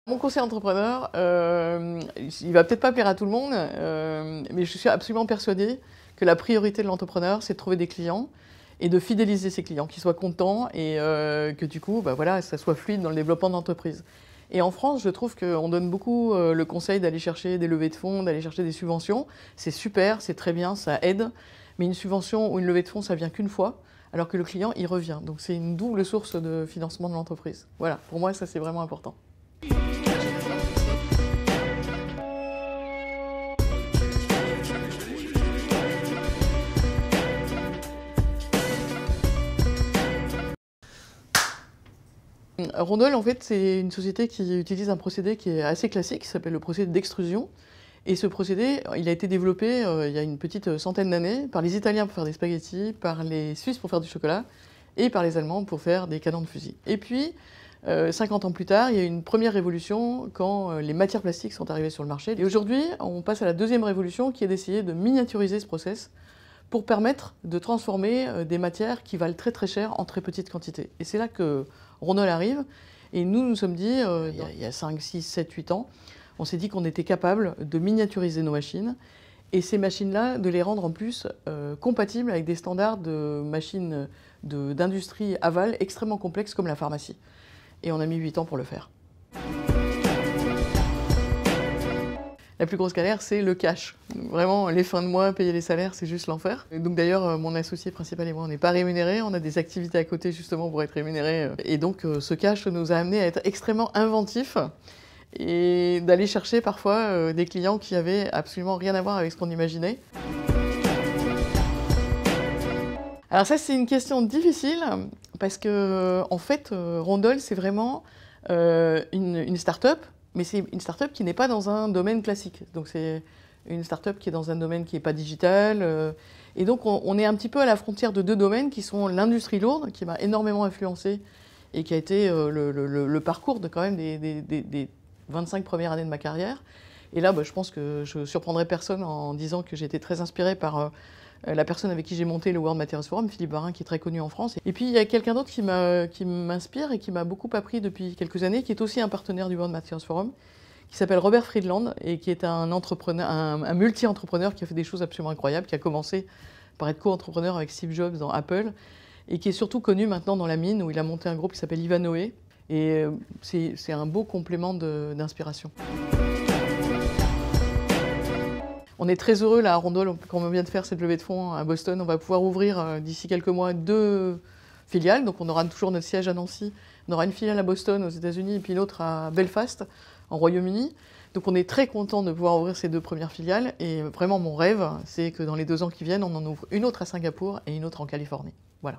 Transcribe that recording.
Mon conseil entrepreneur, il va peut-être pas plaire à tout le monde, mais je suis absolument persuadée que la priorité de l'entrepreneur, c'est de trouver des clients et de fidéliser ses clients, qu'ils soient contents et que du coup, bah voilà, ça soit fluide dans le développement de l'entreprise. Et en France, je trouve qu'on donne beaucoup le conseil d'aller chercher des levées de fonds, d'aller chercher des subventions. C'est super, c'est très bien, ça aide. Mais une subvention ou une levée de fonds, ça vient qu'une fois, alors que le client, il revient. Donc c'est une double source de financement de l'entreprise. Voilà, pour moi, ça c'est vraiment important. Rondol, en fait, c'est une société qui utilise un procédé qui est assez classique, qui s'appelle le procédé d'extrusion. Et ce procédé, il a été développé il y a une petite centaine d'années par les Italiens pour faire des spaghettis, par les Suisses pour faire du chocolat et par les Allemands pour faire des canons de fusil. Et puis, 50 ans plus tard, il y a eu une première révolution quand les matières plastiques sont arrivées sur le marché. Et aujourd'hui, on passe à la deuxième révolution qui est d'essayer de miniaturiser ce process pour permettre de transformer des matières qui valent très très cher en très petites quantités. Et c'est là que Rondol arrive. Et nous nous sommes dit, il y a 5, 6, 7, 8 ans, on s'est dit qu'on était capable de miniaturiser nos machines et ces machines-là, de les rendre en plus compatibles avec des standards de machines d'industrie aval extrêmement complexes comme la pharmacie. Et on a mis 8 ans pour le faire. La plus grosse galère, c'est le cash. Vraiment, les fins de mois, payer les salaires, c'est juste l'enfer. Donc d'ailleurs, mon associé principal et moi, on n'est pas rémunérés. On a des activités à côté justement pour être rémunérés. Et donc ce cash nous a amené à être extrêmement inventifs et d'aller chercher parfois des clients qui avaient absolument rien à voir avec ce qu'on imaginait. Alors ça, c'est une question difficile parce que en fait, Rondol, c'est vraiment une start-up. Mais c'est une start-up qui n'est pas dans un domaine classique. Donc c'est une start-up qui est dans un domaine qui n'est pas digital. Et donc on est un petit peu à la frontière de deux domaines qui sont l'industrie lourde, qui m'a énormément influencé et qui a été le parcours de quand même des 25 premières années de ma carrière. Et là, bah, je pense que je ne surprendrai personne en disant que j'ai été très inspirée par la personne avec qui j'ai monté le World Materials Forum, Philippe Barin, qui est très connu en France. Et puis il y a quelqu'un d'autre qui m'inspire et qui m'a beaucoup appris depuis quelques années, qui est aussi un partenaire du World Materials Forum, qui s'appelle Robert Friedland et qui est un entrepreneur, un multi-entrepreneur qui a fait des choses absolument incroyables, qui a commencé par être co-entrepreneur avec Steve Jobs dans Apple et qui est surtout connu maintenant dans la mine où il a monté un groupe qui s'appelle Ivanhoe. Et c'est un beau complément d'inspiration. On est très heureux là à Rondol, quand on vient de faire cette levée de fonds à Boston. On va pouvoir ouvrir d'ici quelques mois 2 filiales. Donc on aura toujours notre siège à Nancy. On aura une filiale à Boston aux États-Unis et puis l'autre à Belfast en Royaume-Uni. Donc on est très content de pouvoir ouvrir ces 2 premières filiales. Et vraiment mon rêve, c'est que dans les 2 ans qui viennent, on en ouvre une autre à Singapour et une autre en Californie. Voilà.